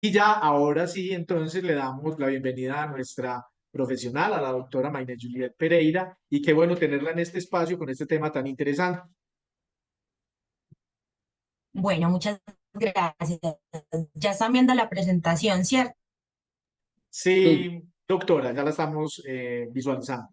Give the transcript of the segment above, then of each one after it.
Y ya ahora sí, entonces le damos la bienvenida a nuestra profesional, a la doctora Mayne Juliet Pereira, y qué bueno tenerla en este espacio con este tema tan interesante. Bueno, muchas gracias. Ya están viendo la presentación, ¿cierto? Sí, doctora, ya la estamos visualizando.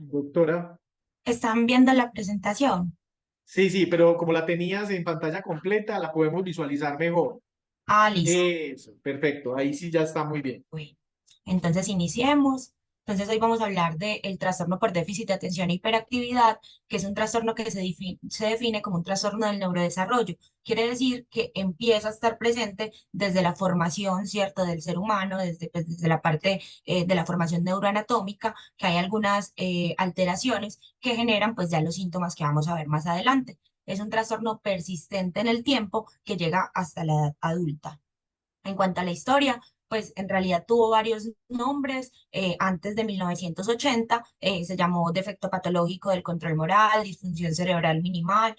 Doctora, ¿Están viendo la presentación? sí, sí, pero como la tenías en pantalla completa, la podemos visualizar mejor. Ah, listo. Eso, perfecto, ahí sí ya está muy bien. Bueno, entonces iniciemos. Entonces hoy vamos a hablar del trastorno por déficit de atención e hiperactividad, que es un trastorno que se define como un trastorno del neurodesarrollo. Quiere decir que empieza a estar presente desde la formación, ¿cierto?, del ser humano, desde la parte de la formación neuroanatómica, que hay algunas alteraciones que generan pues ya los síntomas que vamos a ver más adelante. Es un trastorno persistente en el tiempo que llega hasta la edad adulta. En cuanto a la historia, pues en realidad tuvo varios nombres. Antes de 1980 se llamó defecto patológico del control moral, disfunción cerebral minimal,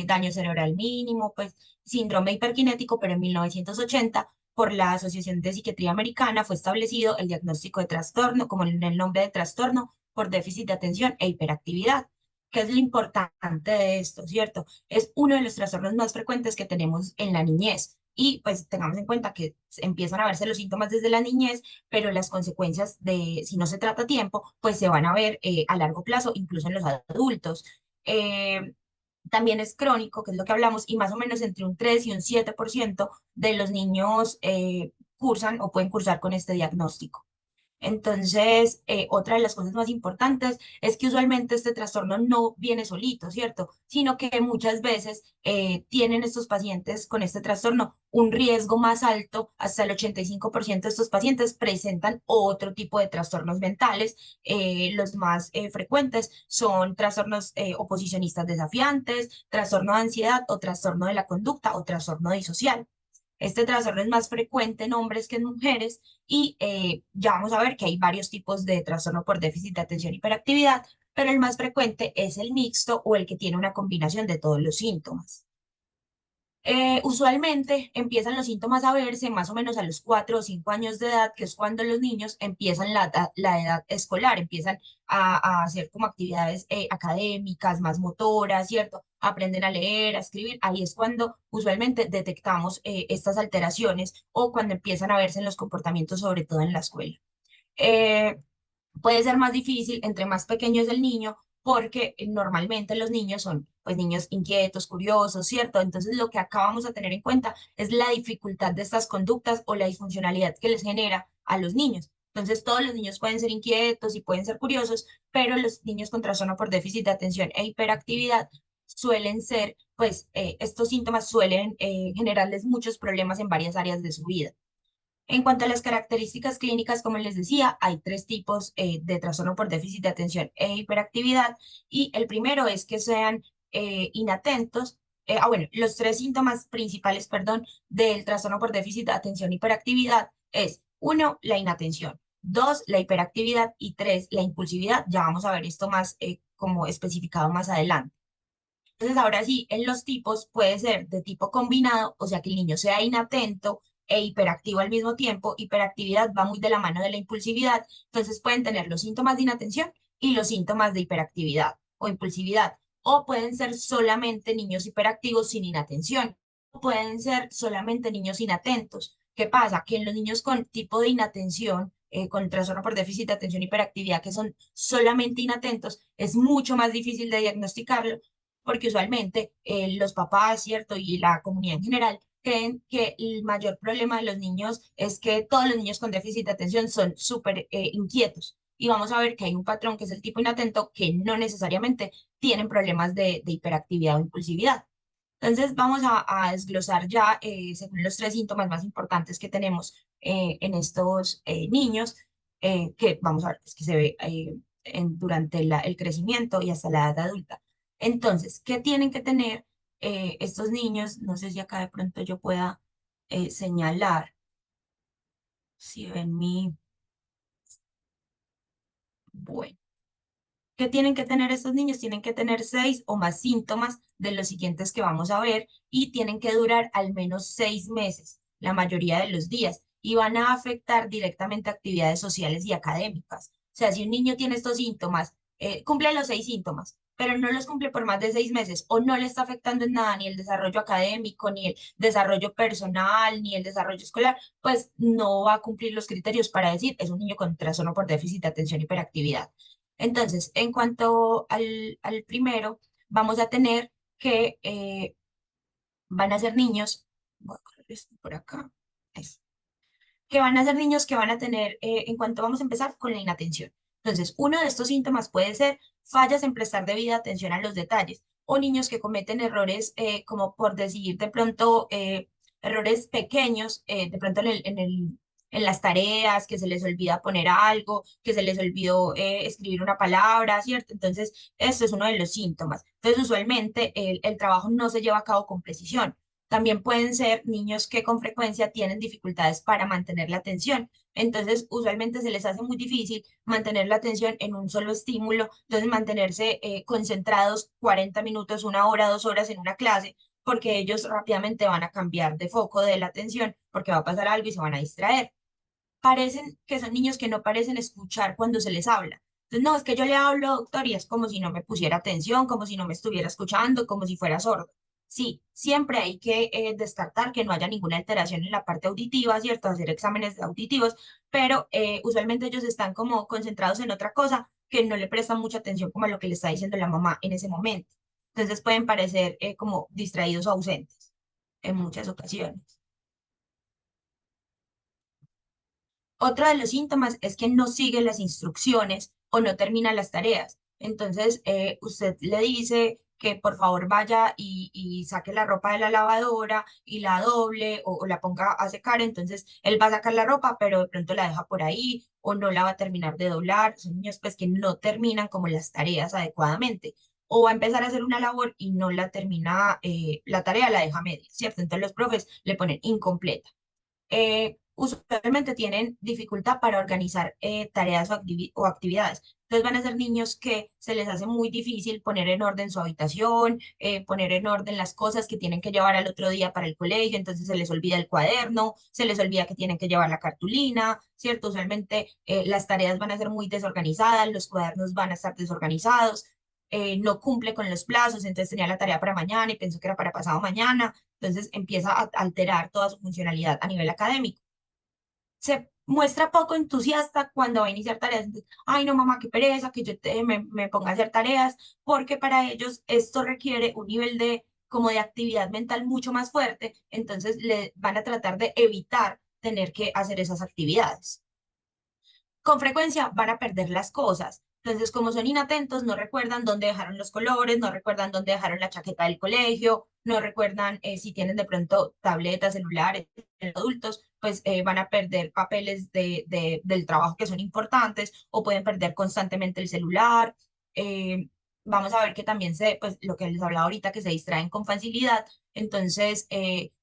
daño cerebral mínimo, pues síndrome hiperkinético, pero en 1980 por la Asociación de Psiquiatría Americana fue establecido el diagnóstico de trastorno, como en el nombre de trastorno, por déficit de atención e hiperactividad. ¿Qué es lo importante de esto, cierto? Es uno de los trastornos más frecuentes que tenemos en la niñez. Y pues tengamos en cuenta que empiezan a verse los síntomas desde la niñez, pero las consecuencias de si no se trata a tiempo, pues se van a ver a largo plazo, incluso en los adultos. Eh, También es crónico, que es lo que hablamos, y más o menos entre un 3 y un 7% de los niños cursan o pueden cursar con este diagnóstico. Entonces, otra de las cosas más importantes es que usualmente este trastorno no viene solito, ¿cierto? Sino que muchas veces tienen estos pacientes con este trastorno un riesgo más alto, hasta el 85% de estos pacientes presentan otro tipo de trastornos mentales. Los más frecuentes son trastornos oposicionistas desafiantes, trastorno de ansiedad o trastorno de la conducta o trastorno disocial. Este trastorno es más frecuente en hombres que en mujeres y ya vamos a ver que hay varios tipos de trastorno por déficit de atención y hiperactividad, pero el más frecuente es el mixto o el que tiene una combinación de todos los síntomas. Usualmente empiezan los síntomas a verse más o menos a los 4 o 5 años de edad, que es cuando los niños empiezan la edad escolar, empiezan a hacer como actividades académicas, más motoras, ¿cierto? Aprenden a leer, a escribir. Ahí es cuando usualmente detectamos estas alteraciones o cuando empiezan a verse en los comportamientos, sobre todo en la escuela. Eh, Puede ser más difícil entre más pequeño es el niño, porque normalmente los niños son pues niños inquietos, curiosos, ¿cierto? Entonces lo que acá vamos a tener en cuenta es la dificultad de estas conductas o la disfuncionalidad que les genera a los niños. Entonces todos los niños pueden ser inquietos y pueden ser curiosos, pero los niños con trastorno por déficit de atención e hiperactividad suelen ser, pues estos síntomas suelen generarles muchos problemas en varias áreas de su vida. En cuanto a las características clínicas, como les decía, hay tres tipos de trastorno por déficit de atención e hiperactividad. Y el primero es que sean inatentos. Bueno, los tres síntomas principales, perdón, del trastorno por déficit de atención e hiperactividad es, uno, la inatención, dos, la hiperactividad y tres, la impulsividad. Ya vamos a ver esto más como especificado más adelante. Entonces, ahora sí, en los tipos puede ser de tipo combinado, o sea que el niño sea inatento e hiperactivo al mismo tiempo. Hiperactividad va muy de la mano de la impulsividad. Entonces, pueden tener los síntomas de inatención y los síntomas de hiperactividad o impulsividad. O pueden ser solamente niños hiperactivos sin inatención. O pueden ser solamente niños inatentos. ¿Qué pasa? Que en los niños con tipo de inatención, con trastorno por déficit de atención y hiperactividad, que son solamente inatentos, es mucho más difícil de diagnosticarlo porque usualmente los papás, ¿cierto? Y la comunidad en general creen que el mayor problema de los niños es que todos los niños con déficit de atención son súper inquietos. Y vamos a ver que hay un patrón que es el tipo inatento que no necesariamente tienen problemas de hiperactividad o impulsividad. Entonces vamos a desglosar ya según los tres síntomas más importantes que tenemos en estos niños, que vamos a ver pues, que se ve durante el crecimiento y hasta la edad adulta. Entonces, ¿qué tienen que tener estos niños? No sé si acá de pronto yo pueda señalar. Si ven mi... Bueno. ¿Qué tienen que tener estos niños? Tienen que tener 6 o más síntomas de los siguientes que vamos a ver y tienen que durar al menos 6 meses, la mayoría de los días, y van a afectar directamente actividades sociales y académicas. O sea, si un niño tiene estos síntomas, cumple los 6 síntomas, pero no los cumple por más de 6 meses o no le está afectando en nada ni el desarrollo académico, ni el desarrollo personal, ni el desarrollo escolar, pues no va a cumplir los criterios para decir es un niño con trastorno por déficit de atención y hiperactividad. Entonces, en cuanto al primero, vamos a tener que van a ser niños, voy a correr esto por acá, eso, que van a ser niños que van a tener, en cuanto vamos a empezar con la inatención. Entonces, uno de estos síntomas puede ser fallas en prestar debida atención a los detalles o niños que cometen errores como por decir de pronto errores pequeños, de pronto en las tareas, que se les olvida poner algo, que se les olvidó escribir una palabra, ¿cierto? Entonces, esto es uno de los síntomas. Entonces, usualmente el trabajo no se lleva a cabo con precisión. También pueden ser niños que con frecuencia tienen dificultades para mantener la atención. Entonces, usualmente se les hace muy difícil mantener la atención en un solo estímulo, entonces mantenerse concentrados 40 minutos, 1 hora, 2 horas en una clase, porque ellos rápidamente van a cambiar de foco de la atención, porque va a pasar algo y se van a distraer. Parecen que son niños que no parecen escuchar cuando se les habla. Entonces, no, es que yo le hablo, doctor, y es como si no me pusiera atención, como si no me estuviera escuchando, como si fuera sordo. Sí, siempre hay que descartar que no haya ninguna alteración en la parte auditiva, ¿cierto? Hacer exámenes auditivos, pero usualmente ellos están como concentrados en otra cosa que no le prestan mucha atención como a lo que le está diciendo la mamá en ese momento. Entonces pueden parecer como distraídos o ausentes en muchas ocasiones. Otro de los síntomas es que no sigue las instrucciones o no termina las tareas. Entonces, usted le dice que por favor vaya y saque la ropa de la lavadora y la doble o la ponga a secar. Entonces, él va a sacar la ropa, pero de pronto la deja por ahí o no la va a terminar de doblar. Son niños pues que no terminan como las tareas adecuadamente. O va a empezar a hacer una labor y no la termina, la tarea la deja media, ¿cierto? Entonces los profes le ponen incompleta. Usualmente tienen dificultad para organizar tareas o actividades. Entonces van a ser niños que se les hace muy difícil poner en orden su habitación, poner en orden las cosas que tienen que llevar al otro día para el colegio, entonces se les olvida el cuaderno, se les olvida que tienen que llevar la cartulina, ¿cierto? Usualmente las tareas van a ser muy desorganizadas, los cuadernos van a estar desorganizados, no cumple con los plazos, entonces tenía la tarea para mañana y pensó que era para pasado mañana, entonces empieza a alterar toda su funcionalidad a nivel académico. Se muestra poco entusiasta cuando va a iniciar tareas. Entonces, ay, no, mamá, qué pereza que me ponga a hacer tareas, porque para ellos esto requiere un nivel de como de actividad mental mucho más fuerte, entonces le van a tratar de evitar tener que hacer esas actividades. Con frecuencia van a perder las cosas. Entonces, como son inatentos, no recuerdan dónde dejaron los colores, no recuerdan dónde dejaron la chaqueta del colegio, no recuerdan si tienen de pronto tabletas, celulares, adultos, pues van a perder papeles del trabajo que son importantes o pueden perder constantemente el celular. Eh, Vamos a ver que también pues lo que les hablaba ahorita, que se distraen con facilidad. Entonces,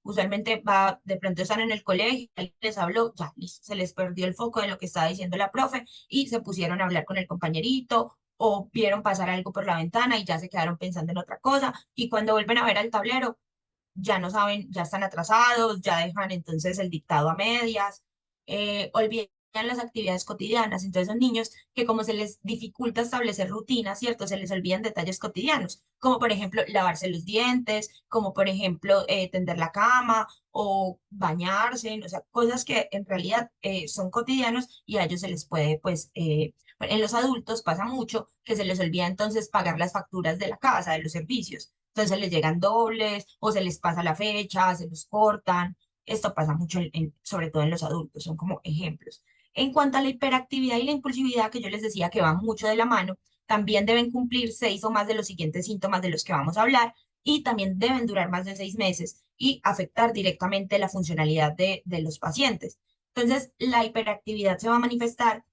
usualmente de pronto están en el colegio, alguien les habló, ya, listo, se les perdió el foco de lo que estaba diciendo la profe y se pusieron a hablar con el compañerito o vieron pasar algo por la ventana y ya se quedaron pensando en otra cosa y cuando vuelven a ver al tablero, ya no saben, ya están atrasados, ya dejan entonces el dictado a medias, olvidan las actividades cotidianas. Entonces son niños que como se les dificulta establecer rutinas, ¿cierto? Se les olvidan detalles cotidianos, como por ejemplo lavarse los dientes, como por ejemplo tender la cama o bañarse, o sea, cosas que en realidad son cotidianos y a ellos se les puede, pues, en los adultos pasa mucho que se les olvida entonces pagar las facturas de la casa, de los servicios. Entonces les llegan dobles o se les pasa la fecha, se los cortan. Esto pasa mucho, sobre todo en los adultos, son como ejemplos. En cuanto a la hiperactividad y la impulsividad, que yo les decía que van mucho de la mano, también deben cumplir 6 o más de los siguientes síntomas de los que vamos a hablar y también deben durar más de 6 meses y afectar directamente la funcionalidad de los pacientes. Entonces, la hiperactividad se va a manifestar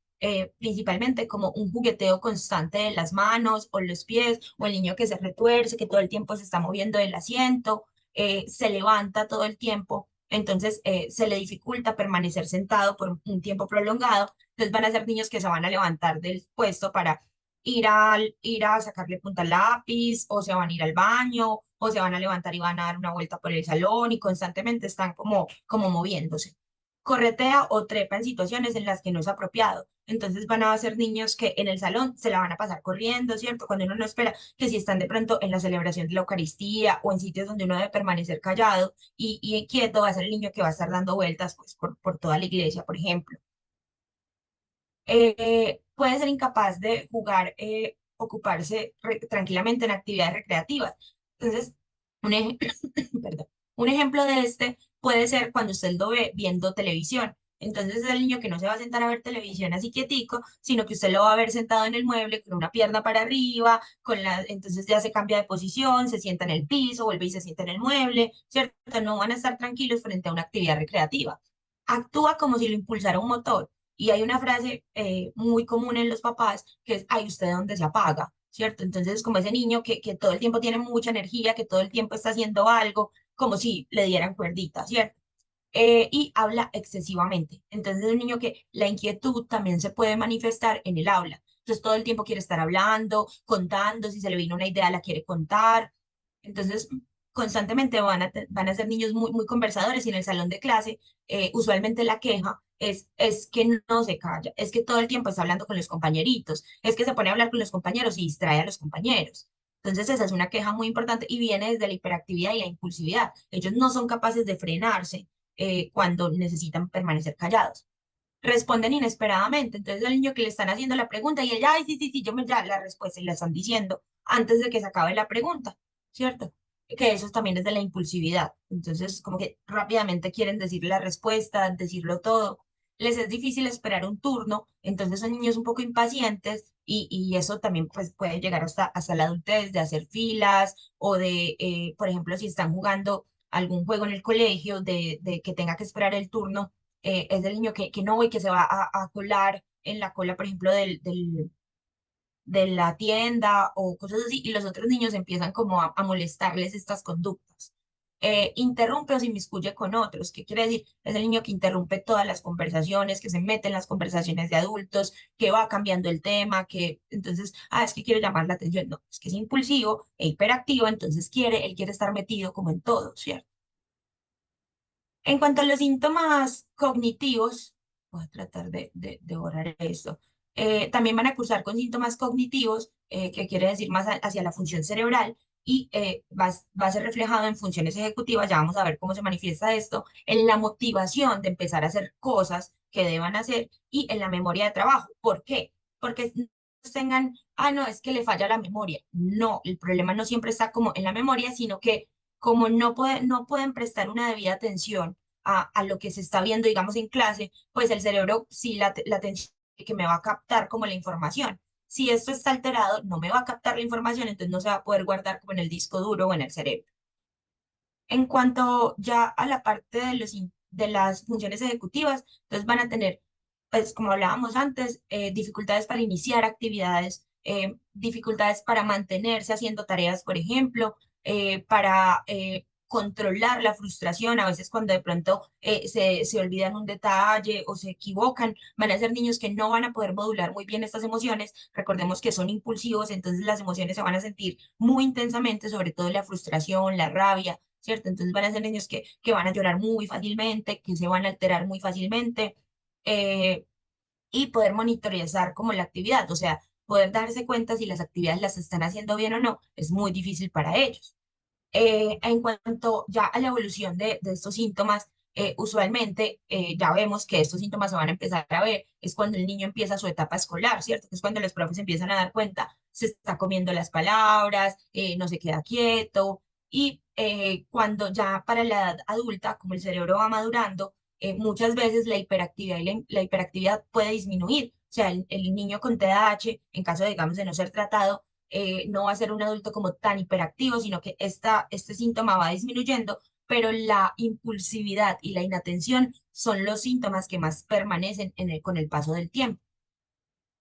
principalmente como un jugueteo constante de las manos o los pies, o el niño que se retuerce, que todo el tiempo se está moviendo del asiento, se levanta todo el tiempo. entonces se le dificulta permanecer sentado por un tiempo prolongado, entonces van a ser niños que se van a levantar del puesto para ir a sacarle punta al lápiz, o se van a ir al baño, o se van a levantar y van a dar una vuelta por el salón y constantemente están como moviéndose. Corretea o trepa en situaciones en las que no es apropiado. Entonces van a ser niños que en el salón se la van a pasar corriendo, ¿cierto? Cuando uno no espera que si están de pronto en la celebración de la Eucaristía o en sitios donde uno debe permanecer callado y quieto, va a ser el niño que va a estar dando vueltas pues, por toda la iglesia, por ejemplo. Puede ser incapaz de jugar, ocuparse tranquilamente en actividades recreativas. Entonces, un, perdón, un ejemplo de este puede ser cuando usted lo ve viendo televisión. Entonces es el niño que no se va a sentar a ver televisión así quietico, sino que usted lo va a ver sentado en el mueble con una pierna para arriba, entonces ya se cambia de posición, se sienta en el piso, vuelve y se sienta en el mueble, ¿cierto? No van a estar tranquilos frente a una actividad recreativa. Actúa como si lo impulsara un motor. Y hay una frase muy común en los papás que es, ay, ¿usted dónde se apaga? ¿Cierto? Entonces, como ese niño que todo el tiempo tiene mucha energía, que todo el tiempo está haciendo algo, como si le dieran cuerdita, ¿cierto? Y habla excesivamente. Entonces, es un niño que la inquietud también se puede manifestar en el aula. Entonces, todo el tiempo quiere estar hablando, contando, si se le vino una idea, la quiere contar. Entonces, constantemente van a ser niños muy conversadores y en el salón de clase, usualmente la queja es que no se calla, es que todo el tiempo está hablando con los compañeritos, es que se pone a hablar con los compañeros y distrae a los compañeros. Entonces, esa es una queja muy importante y viene desde la hiperactividad y la impulsividad. Ellos no son capaces de frenarse cuando necesitan permanecer callados. Responden inesperadamente. Entonces, el niño que le están haciendo la pregunta y ella, ay, sí, sí, sí, yo me ya la respuesta y la están diciendo antes de que se acabe la pregunta, ¿cierto? Que eso también es de la impulsividad. Entonces, como que rápidamente quieren decir la respuesta, decirlo todo. Les es difícil esperar un turno, entonces son niños un poco impacientes y eso también pues, puede llegar hasta la adultez, de hacer filas o de, por ejemplo, si están jugando algún juego en el colegio, de que tenga que esperar el turno, es del niño que no y que se va a colar en la cola, por ejemplo, de la tienda o cosas así, y los otros niños empiezan como a molestarles estas conductas. Interrumpe o se inmiscuye con otros. ¿Qué quiere decir? Es el niño que interrumpe todas las conversaciones, que se mete en las conversaciones de adultos, que va cambiando el tema, que entonces, es que quiere llamar la atención. No, es que es impulsivo e hiperactivo, entonces él quiere estar metido como en todo, ¿cierto? En cuanto a los síntomas cognitivos, voy a tratar de borrar esto. También van a cursar con síntomas cognitivos, que quiere decir más hacia la función cerebral, y va a ser reflejado en funciones ejecutivas. Ya vamos a ver cómo se manifiesta esto, en la motivación de empezar a hacer cosas que deban hacer y en la memoria de trabajo. ¿Por qué? Porque no tengan, no, es que le falla la memoria. No, el problema no siempre está como en la memoria, sino que como no pueden prestar una debida atención a lo que se está viendo, digamos, en clase, pues el cerebro, sí, la atención que me va a captar como la información. Si esto está alterado, no me va a captar la información, entonces no se va a poder guardar como en el disco duro o en el cerebro. En cuanto ya a la parte de las funciones ejecutivas, entonces van a tener, pues como hablábamos antes, dificultades para iniciar actividades, dificultades para mantenerse haciendo tareas, por ejemplo, para controlar la frustración. A veces cuando de pronto se olvidan un detalle o se equivocan, van a ser niños que no van a poder modular muy bien estas emociones. Recordemos que son impulsivos, entonces las emociones se van a sentir muy intensamente, sobre todo la frustración, la rabia, ¿cierto? Entonces van a ser niños que van a llorar muy fácilmente, que se van a alterar muy fácilmente, eh, y poder monitorizar como la actividad, o sea, poder darse cuenta si las actividades las están haciendo bien o no, es muy difícil para ellos. En cuanto ya a la evolución de estos síntomas, usualmente ya vemos que estos síntomas se van a empezar a ver, es cuando el niño empieza su etapa escolar, ¿cierto? Es cuando los profes empiezan a dar cuenta, se está comiendo las palabras, no se queda quieto, y cuando ya para la edad adulta, como el cerebro va madurando, muchas veces la hiperactividad la hiperactividad puede disminuir. O sea, el niño con TDAH, en caso, digamos, de no ser tratado, no va a ser un adulto como tan hiperactivo, sino que este síntoma va disminuyendo, pero la impulsividad y la inatención son los síntomas que más permanecen con el paso del tiempo.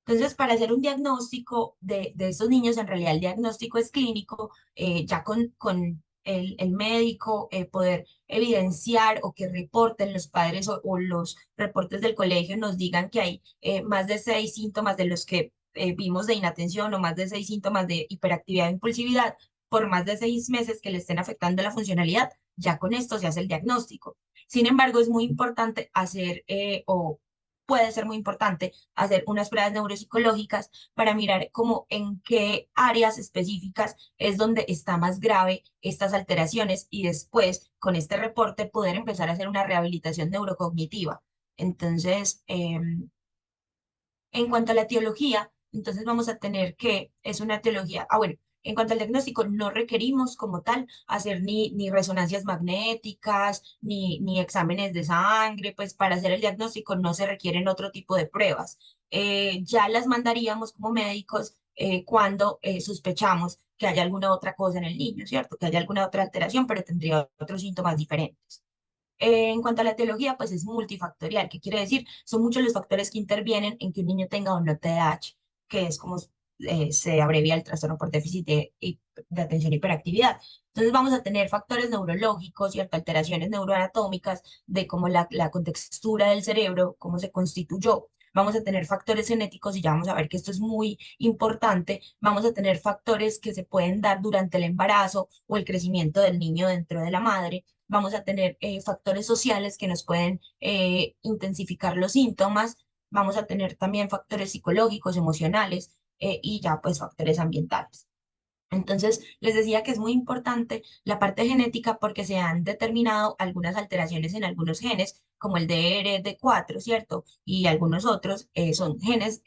Entonces, para hacer un diagnóstico de estos niños, en realidad el diagnóstico es clínico, ya con el médico, poder evidenciar o que reporten los padres o los reportes del colegio nos digan que hay más de 6 síntomas de los que vimos de inatención o más de 6 síntomas de hiperactividad e impulsividad por más de 6 meses que le estén afectando la funcionalidad, ya con esto se hace el diagnóstico. Sin embargo, es muy importante hacer o puede ser muy importante hacer unas pruebas neuropsicológicas para mirar cómo en qué áreas específicas es donde está más grave estas alteraciones y después con este reporte poder empezar a hacer una rehabilitación neurocognitiva. Entonces, en cuanto a la etiología, entonces vamos a tener que es una etiología, bueno, en cuanto al diagnóstico, no requerimos como tal hacer ni resonancias magnéticas, ni exámenes de sangre, pues para hacer el diagnóstico no se requieren otro tipo de pruebas. Ya las mandaríamos como médicos cuando sospechamos que haya alguna otra cosa en el niño, ¿cierto? Que haya alguna otra alteración, pero tendría otros síntomas diferentes. En cuanto a la etiología, pues es multifactorial. ¿Qué quiere decir? Son muchos los factores que intervienen en que un niño tenga o no TDAH, que es como se abrevia el trastorno por déficit de atención e hiperactividad. Entonces vamos a tener factores neurológicos, ¿cierto? Alteraciones neuroanatómicas de cómo la contextura del cerebro, cómo se constituyó. Vamos a tener factores genéticos y ya vamos a ver que esto es muy importante. Vamos a tener factores que se pueden dar durante el embarazo o el crecimiento del niño dentro de la madre. Vamos a tener factores sociales que nos pueden intensificar los síntomas. Vamos a tener también factores psicológicos, emocionales y ya pues factores ambientales. Entonces, les decía que es muy importante la parte genética porque se han determinado algunas alteraciones en algunos genes, como el DRD4, ¿cierto? Y algunos otros son genes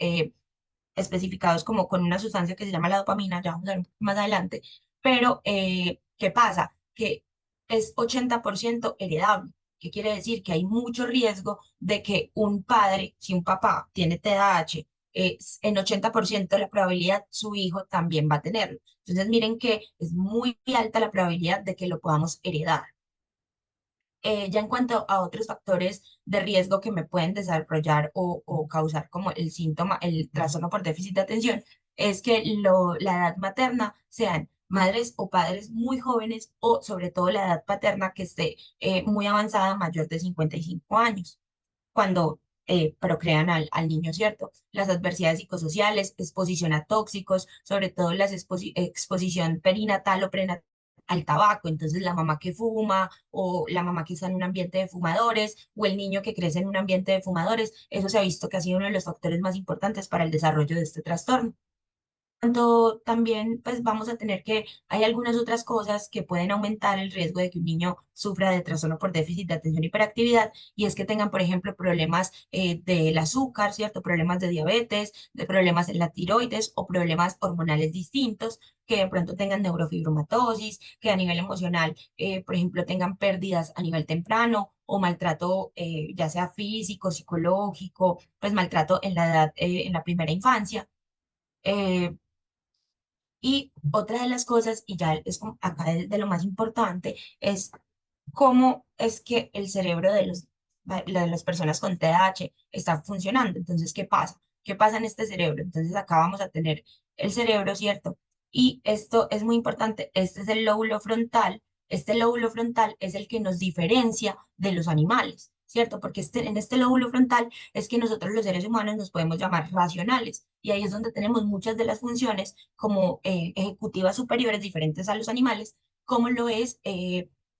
especificados como con una sustancia que se llama la dopamina, ya vamos a ver más adelante, pero ¿qué pasa? Que es 80% heredable. ¿Qué quiere decir? Que hay mucho riesgo de que un padre, si un papá tiene TDAH, en 80% la probabilidad su hijo también va a tenerlo. Entonces miren que es muy alta la probabilidad de que lo podamos heredar. Ya en cuanto a otros factores de riesgo que me pueden desarrollar o causar como el síntoma, el trastorno por déficit de atención, es que la edad materna sean madres o padres muy jóvenes o sobre todo la edad paterna que esté muy avanzada, mayor de 55 años, cuando procrean al niño, ¿cierto? Las adversidades psicosociales, exposición a tóxicos, sobre todo la exposición perinatal o prenatal al tabaco, entonces la mamá que fuma o la mamá que está en un ambiente de fumadores o el niño que crece en un ambiente de fumadores, eso se ha visto que ha sido uno de los factores más importantes para el desarrollo de este trastorno. Tanto también, pues vamos a tener que, hay algunas otras cosas que pueden aumentar el riesgo de que un niño sufra de trastorno por déficit de atención y hiperactividad, y es que tengan, por ejemplo, problemas del azúcar, ¿cierto? Problemas de diabetes, de problemas en la tiroides o problemas hormonales distintos, que de pronto tengan neurofibromatosis, que a nivel emocional, por ejemplo, tengan pérdidas a nivel temprano o maltrato, ya sea físico, psicológico, pues maltrato en la edad, en la primera infancia. Eh, y otra de las cosas, y ya es como acá de lo más importante, es cómo es que el cerebro de las personas con TDAH está funcionando. Entonces, ¿qué pasa? ¿Qué pasa en este cerebro? Entonces, acá vamos a tener el cerebro, ¿cierto? Y esto es muy importante. Este es el lóbulo frontal. Este lóbulo frontal es el que nos diferencia de los animales, ¿cierto? Porque en este lóbulo frontal es que nosotros los seres humanos nos podemos llamar racionales. Y ahí es donde tenemos muchas de las funciones como ejecutivas superiores diferentes a los animales, como lo es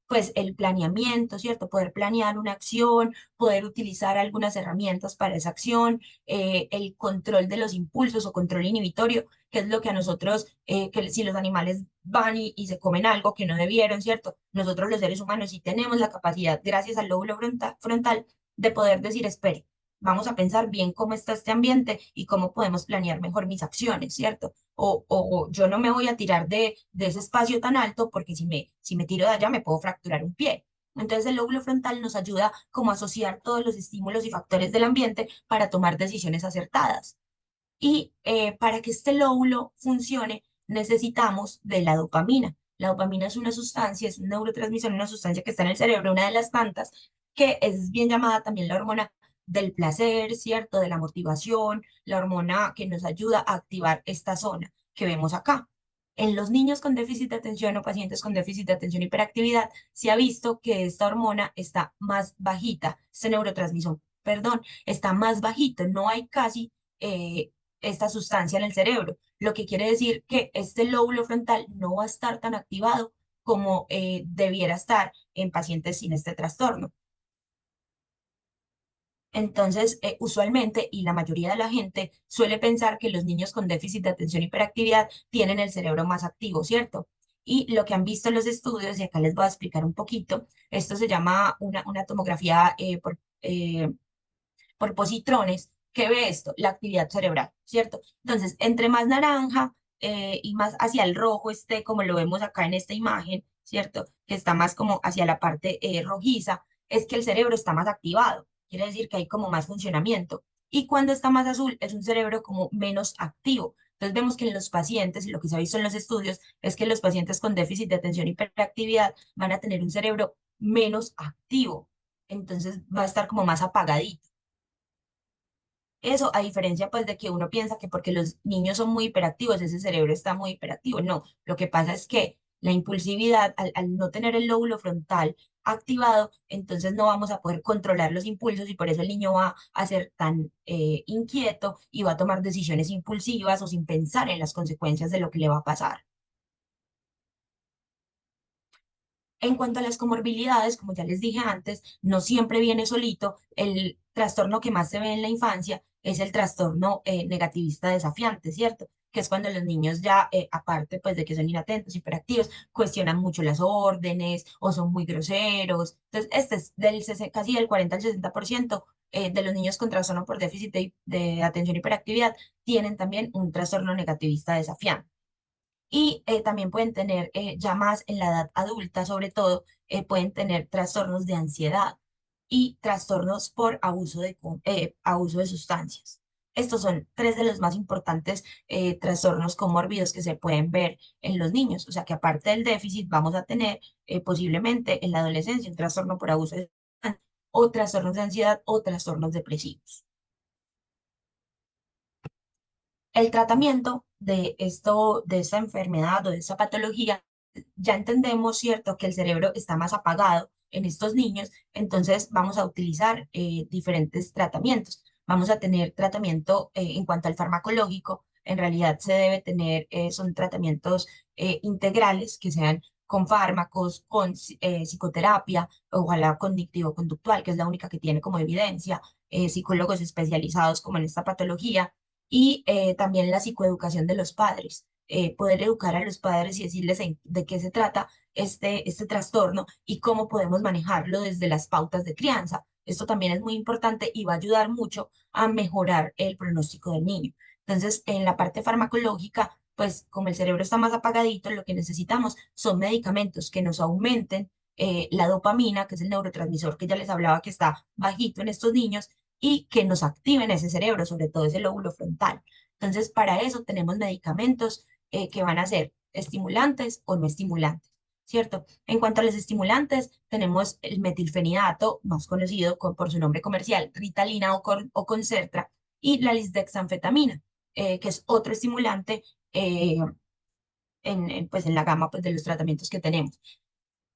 pues el planeamiento, ¿cierto? Poder planear una acción, poder utilizar algunas herramientas para esa acción, el control de los impulsos o control inhibitorio, que es lo que a nosotros, que si los animales van y se comen algo que no debieron, ¿cierto? Nosotros los seres humanos sí tenemos la capacidad, gracias al lóbulo frontal, de poder decir, espere, vamos a pensar bien cómo está este ambiente y cómo podemos planear mejor mis acciones, ¿cierto? O yo no me voy a tirar de ese espacio tan alto porque si me tiro de allá me puedo fracturar un pie. Entonces el lóbulo frontal nos ayuda como a asociar todos los estímulos y factores del ambiente para tomar decisiones acertadas. Y para que este lóbulo funcione necesitamos de la dopamina. La dopamina es una sustancia, es un neurotransmisor, una sustancia que está en el cerebro, una de las tantas, que es bien llamada también la hormona del placer, ¿cierto? De la motivación, la hormona que nos ayuda a activar esta zona que vemos acá. En los niños con déficit de atención o pacientes con déficit de atención y hiperactividad, se ha visto que esta hormona está más bajita, este neurotransmisor, perdón, está más bajito, no hay casi esta sustancia en el cerebro, lo que quiere decir que este lóbulo frontal no va a estar tan activado como debiera estar en pacientes sin este trastorno. Entonces, usualmente, y la mayoría de la gente suele pensar que los niños con déficit de atención y hiperactividad tienen el cerebro más activo, ¿cierto? Y lo que han visto los estudios, y acá les voy a explicar un poquito, esto se llama una tomografía por positrones, que ve esto, la actividad cerebral, ¿cierto? Entonces, entre más naranja y más hacia el rojo esté, como lo vemos acá en esta imagen, ¿cierto? Que está más como hacia la parte rojiza, es que el cerebro está más activado, quiere decir que hay como más funcionamiento. Y cuando está más azul, es un cerebro como menos activo. Entonces vemos que en los pacientes, y lo que se ha visto en los estudios, es que los pacientes con déficit de atención y hiperactividad van a tener un cerebro menos activo. Entonces va a estar como más apagadito. Eso a diferencia pues de que uno piensa que porque los niños son muy hiperactivos, ese cerebro está muy hiperactivo. No, lo que pasa es que la impulsividad, al no tener el lóbulo frontal activado, entonces no vamos a poder controlar los impulsos y por eso el niño va a ser tan inquieto y va a tomar decisiones impulsivas o sin pensar en las consecuencias de lo que le va a pasar. En cuanto a las comorbilidades, como ya les dije antes, no siempre viene solito. El trastorno que más se ve en la infancia es el trastorno negativista desafiante, ¿cierto? Que es cuando los niños ya, aparte pues de que son inatentos, hiperactivos, cuestionan mucho las órdenes o son muy groseros. Entonces, este es casi del 40 al 60% de los niños con trastorno por déficit de atención y hiperactividad tienen también un trastorno negativista desafiante y también pueden tener, ya más en la edad adulta sobre todo, pueden tener trastornos de ansiedad y trastornos por abuso de sustancias. Estos son tres de los más importantes trastornos comórbidos que se pueden ver en los niños. O sea que aparte del déficit vamos a tener posiblemente en la adolescencia un trastorno por abuso de sustancias o trastornos de ansiedad o trastornos depresivos. El tratamiento de esto, de esta enfermedad o de esta patología, ya entendemos, ¿cierto?, que el cerebro está más apagado en estos niños, entonces vamos a utilizar diferentes tratamientos. Vamos a tener tratamiento en cuanto al farmacológico, en realidad se debe tener, son tratamientos integrales que sean con fármacos, con psicoterapia, ojalá cognitivo-conductual, que es la única que tiene como evidencia, psicólogos especializados como en esta patología y también la psicoeducación de los padres, poder educar a los padres y decirles de qué se trata este trastorno y cómo podemos manejarlo desde las pautas de crianza. Esto también es muy importante y va a ayudar mucho a mejorar el pronóstico del niño. Entonces, en la parte farmacológica, pues como el cerebro está más apagadito, lo que necesitamos son medicamentos que nos aumenten la dopamina, que es el neurotransmisor que ya les hablaba que está bajito en estos niños, y que nos activen ese cerebro, sobre todo ese lóbulo frontal. Entonces, para eso tenemos medicamentos que van a ser estimulantes o no estimulantes, ¿cierto? En cuanto a los estimulantes, tenemos el metilfenidato, más conocido por su nombre comercial, Ritalina o Concerta, y la lisdexanfetamina, que es otro estimulante pues, en la gama pues, de los tratamientos que tenemos.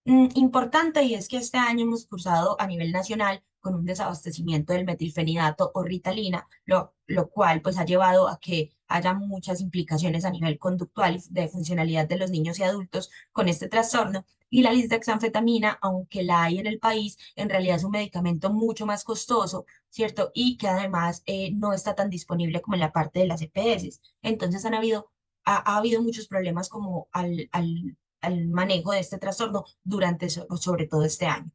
Importante y es que este año hemos cursado a nivel nacional con un desabastecimiento del metilfenidato o Ritalina, lo cual pues ha llevado a que haya muchas implicaciones a nivel conductual y de funcionalidad de los niños y adultos con este trastorno. Y la lisdexanfetamina, aunque la hay en el país, en realidad es un medicamento mucho más costoso, ¿cierto? Y que además no está tan disponible como en la parte de las EPS. Entonces ha habido muchos problemas como al manejo de este trastorno durante sobre todo este año.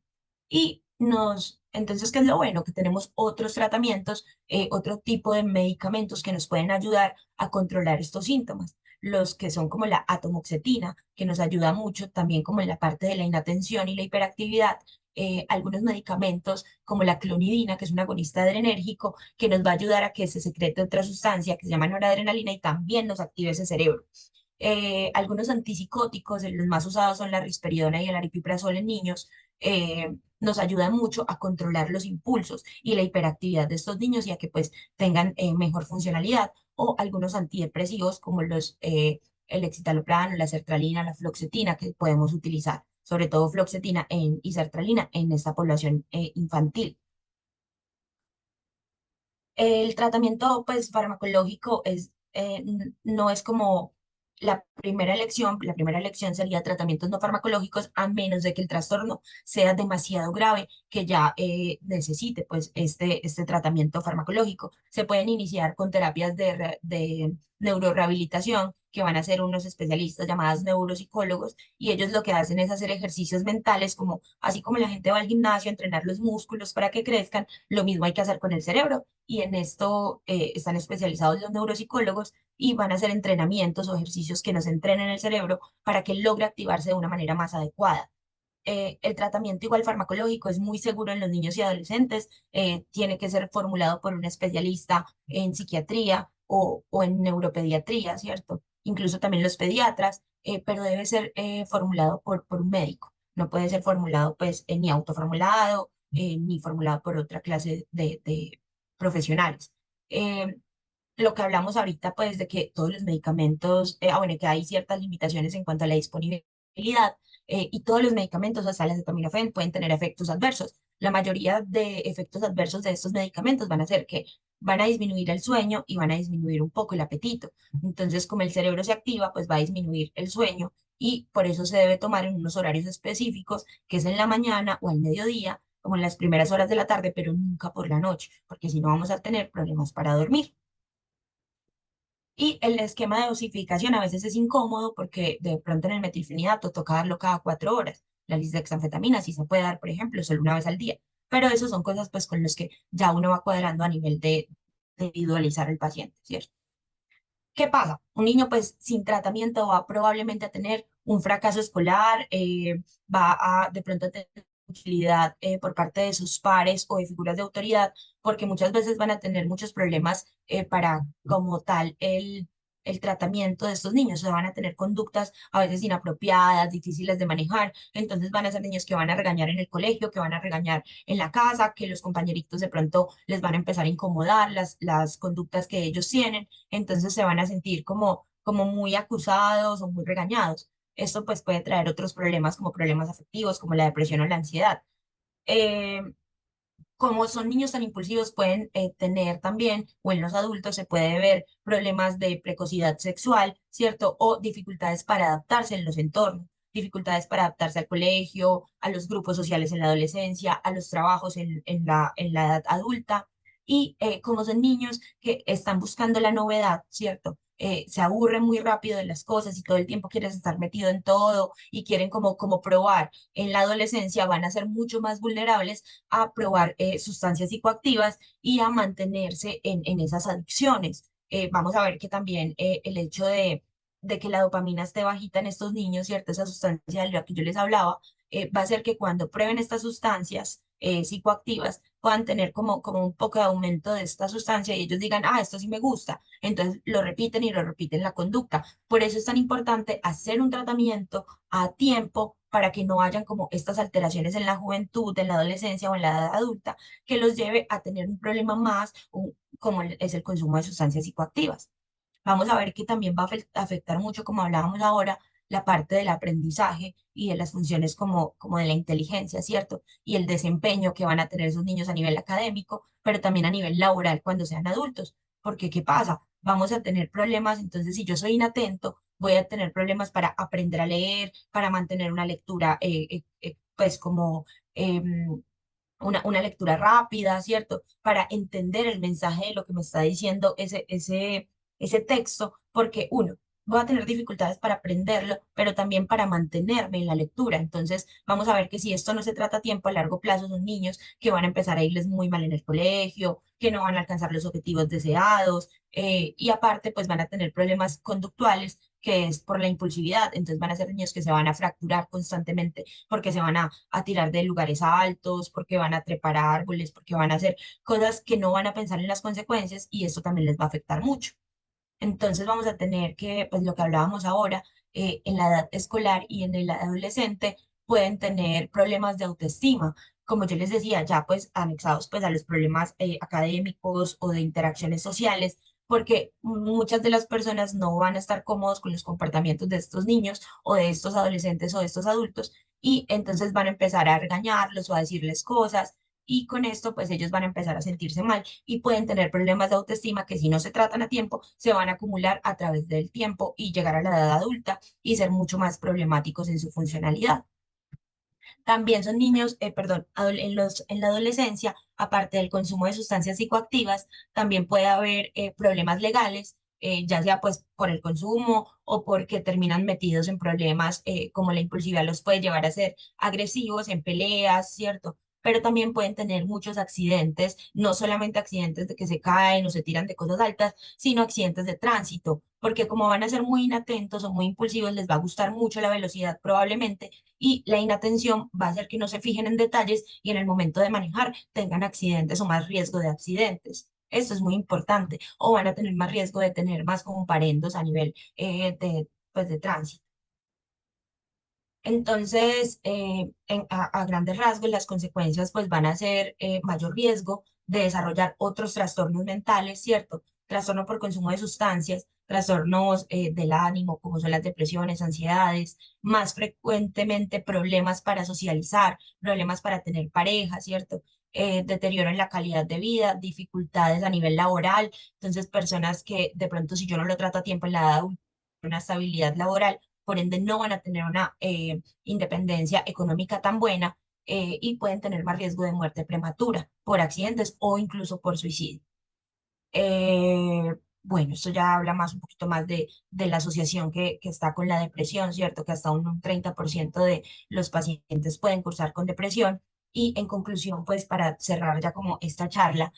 Entonces, ¿qué es lo bueno? Que tenemos otros tratamientos, otro tipo de medicamentos que nos pueden ayudar a controlar estos síntomas. Los que son como la atomoxetina, que nos ayuda mucho también como en la parte de la inatención y la hiperactividad. Algunos medicamentos como la clonidina, que es un agonista adrenérgico, que nos va a ayudar a que se secrete otra sustancia que se llama noradrenalina y también nos active ese cerebro. Algunos antipsicóticos, los más usados son la risperidona y el aripiprazol en niños, nos ayudan mucho a controlar los impulsos y la hiperactividad de estos niños y a que pues tengan mejor funcionalidad. O algunos antidepresivos como los el escitalopram, la sertralina, la fluoxetina que podemos utilizar, sobre todo fluoxetina y sertralina en esta población infantil. El tratamiento pues farmacológico no es como la primera elección sería tratamientos no farmacológicos a menos de que el trastorno sea demasiado grave que ya necesite pues este tratamiento farmacológico. Se pueden iniciar con terapias de neurorehabilitación que van a ser unos especialistas llamados neuropsicólogos y ellos lo que hacen es hacer ejercicios mentales como así como la gente va al gimnasio a entrenar los músculos para que crezcan, lo mismo hay que hacer con el cerebro y en esto están especializados los neuropsicólogos y van a hacer entrenamientos o ejercicios que nos entrenen el cerebro para que logre activarse de una manera más adecuada. El tratamiento igual farmacológico es muy seguro en los niños y adolescentes, tiene que ser formulado por un especialista en psiquiatría o en neuropediatría, ¿cierto? Incluso también los pediatras, pero debe ser formulado por un médico. No puede ser formulado pues ni autoformulado ni formulado por otra clase de profesionales. Eh, lo que hablamos ahorita, pues, de que todos los medicamentos, bueno, que hay ciertas limitaciones en cuanto a la disponibilidad, y todos los medicamentos, hasta el acetaminofén, pueden tener efectos adversos. La mayoría de efectos adversos de estos medicamentos van a ser que van a disminuir el sueño y van a disminuir un poco el apetito. Entonces, como el cerebro se activa, pues va a disminuir el sueño y por eso se debe tomar en unos horarios específicos, que es en la mañana o al mediodía, como en las primeras horas de la tarde, pero nunca por la noche, porque si no vamos a tener problemas para dormir. Y el esquema de dosificación a veces es incómodo porque de pronto en el metilfenidato toca darlo cada 4 horas. La lisdexanfetamina sí se puede dar, por ejemplo, solo una vez al día. Pero eso son cosas pues con las que ya uno va cuadrando a nivel de individualizar al paciente, ¿cierto? ¿Qué pasa? Un niño pues sin tratamiento va probablemente a tener un fracaso escolar, va a de pronto tener utilidad por parte de sus pares o de figuras de autoridad, porque muchas veces van a tener muchos problemas para como tal el tratamiento de estos niños. O sea, van a tener conductas a veces inapropiadas, difíciles de manejar. Entonces van a ser niños que van a regañar en el colegio, que van a regañar en la casa, que los compañeritos de pronto les van a empezar a incomodar las conductas que ellos tienen, entonces se van a sentir como muy acusados o muy regañados. Esto pues puede traer otros problemas como problemas afectivos, como la depresión o la ansiedad. Eh, como son niños tan impulsivos, pueden tener también, o en los adultos se puede ver problemas de precocidad sexual, ¿cierto? O dificultades para adaptarse en los entornos, dificultades para adaptarse al colegio, a los grupos sociales en la adolescencia, a los trabajos en la edad adulta. Y como son niños que están buscando la novedad, ¿cierto? Se aburren muy rápido de las cosas y todo el tiempo quieren estar metido en todo y quieren como probar. En la adolescencia van a ser mucho más vulnerables a probar sustancias psicoactivas y a mantenerse en esas adicciones. Vamos a ver que también el hecho de que la dopamina esté bajita en estos niños, ¿cierto? Esa sustancia de la que yo les hablaba, va a hacer que cuando prueben estas sustancias psicoactivas puedan tener como un poco de aumento de esta sustancia y ellos digan, ah, esto sí me gusta. Entonces lo repiten y lo repiten la conducta. Por eso es tan importante hacer un tratamiento a tiempo para que no hayan como estas alteraciones en la juventud, en la adolescencia o en la edad adulta, que los lleve a tener un problema más, como es el consumo de sustancias psicoactivas. Vamos a ver que también va a afectar mucho, como hablábamos ahora, la parte del aprendizaje y de las funciones como de la inteligencia, ¿cierto? Y el desempeño que van a tener esos niños a nivel académico, pero también a nivel laboral cuando sean adultos. Porque, ¿qué pasa? Vamos a tener problemas, entonces si yo soy inatento, voy a tener problemas para aprender a leer, para mantener una lectura, pues como una lectura rápida, ¿cierto? Para entender el mensaje de lo que me está diciendo ese texto, porque uno, voy a tener dificultades para aprenderlo, pero también para mantenerme en la lectura. Entonces, vamos a ver que si esto no se trata a tiempo, a largo plazo, son niños que van a empezar a irles muy mal en el colegio, que no van a alcanzar los objetivos deseados, y aparte, pues van a tener problemas conductuales que es por la impulsividad, entonces van a ser niños que se van a fracturar constantemente porque se van a tirar de lugares altos, porque van a trepar a árboles, porque van a hacer cosas que no van a pensar en las consecuencias y esto también les va a afectar mucho. Entonces vamos a tener que, pues lo que hablábamos ahora, en la edad escolar y en el adolescente pueden tener problemas de autoestima. Como yo les decía, ya pues anexados pues a los problemas académicos o de interacciones sociales, porque muchas de las personas no van a estar cómodos con los comportamientos de estos niños o de estos adolescentes o de estos adultos y entonces van a empezar a regañarlos o a decirles cosas y con esto pues ellos van a empezar a sentirse mal y pueden tener problemas de autoestima que si no se tratan a tiempo se van a acumular a través del tiempo y llegar a la edad adulta y ser mucho más problemáticos en su funcionalidad. También son niños, perdón, en la adolescencia, aparte del consumo de sustancias psicoactivas, también puede haber problemas legales, ya sea pues por el consumo o porque terminan metidos en problemas como la impulsividad los puede llevar a ser agresivos en peleas, ¿cierto? Pero también pueden tener muchos accidentes, no solamente accidentes de que se caen o se tiran de cosas altas, sino accidentes de tránsito, porque como van a ser muy inatentos o muy impulsivos, les va a gustar mucho la velocidad probablemente y la inatención va a hacer que no se fijen en detalles y en el momento de manejar tengan accidentes o más riesgo de accidentes. Esto es muy importante. O van a tener más riesgo de tener más comparendos a nivel pues, de tránsito. Entonces, a grandes rasgos, las consecuencias pues van a ser mayor riesgo de desarrollar otros trastornos mentales, ¿cierto? Trastorno por consumo de sustancias, trastornos del ánimo, como son las depresiones, ansiedades, más frecuentemente problemas para socializar, problemas para tener pareja, ¿cierto? Deterioro en la calidad de vida, dificultades a nivel laboral. Entonces, personas que de pronto, si yo no lo trato a tiempo en la edad adulta, una estabilidad laboral por ende no van a tener una independencia económica tan buena y pueden tener más riesgo de muerte prematura por accidentes o incluso por suicidio. Bueno, esto ya habla más un poquito más de la asociación que está con la depresión, ¿cierto? Que hasta un 30% de los pacientes pueden cursar con depresión. Y en conclusión, pues para cerrar ya como esta charla,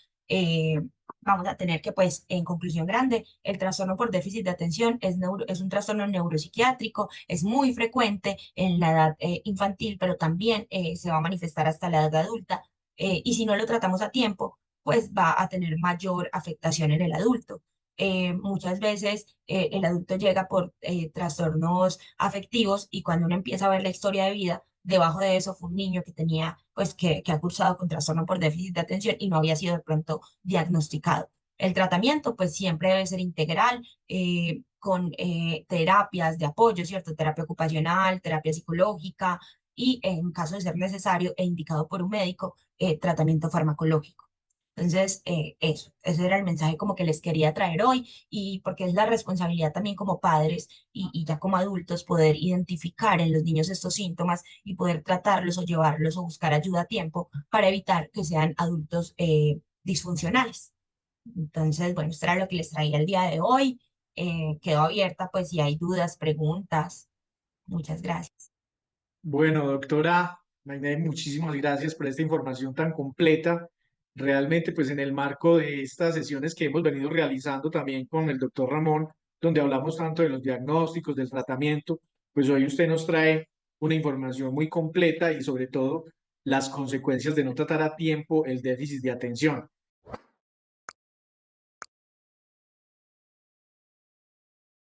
vamos a tener que, pues, en conclusión grande, el trastorno por déficit de atención es un trastorno neuropsiquiátrico, es muy frecuente en la edad infantil, pero también se va a manifestar hasta la edad adulta. Y si no lo tratamos a tiempo, pues va a tener mayor afectación en el adulto. Muchas veces el adulto llega por trastornos afectivos y cuando uno empieza a ver la historia de vida, debajo de eso fue un niño que tenía, pues que ha cursado con trastorno por déficit de atención y no había sido de pronto diagnosticado. El tratamiento, pues siempre debe ser integral, con terapias de apoyo, ¿cierto? Terapia ocupacional, terapia psicológica y en caso de ser necesario e indicado por un médico, tratamiento farmacológico. Entonces, eso, ese era el mensaje como que les quería traer hoy y porque es la responsabilidad también como padres y ya como adultos poder identificar en los niños estos síntomas y poder tratarlos o llevarlos o buscar ayuda a tiempo para evitar que sean adultos disfuncionales. Entonces, bueno, esto era lo que les traía el día de hoy. Quedo abierta pues si hay dudas, preguntas. Muchas gracias. Bueno, doctora Mainay, muchísimas gracias por esta información tan completa. Realmente, pues en el marco de estas sesiones que hemos venido realizando también con el doctor Ramón, donde hablamos tanto de los diagnósticos, del tratamiento, pues hoy usted nos trae una información muy completa y sobre todo las consecuencias de no tratar a tiempo el déficit de atención.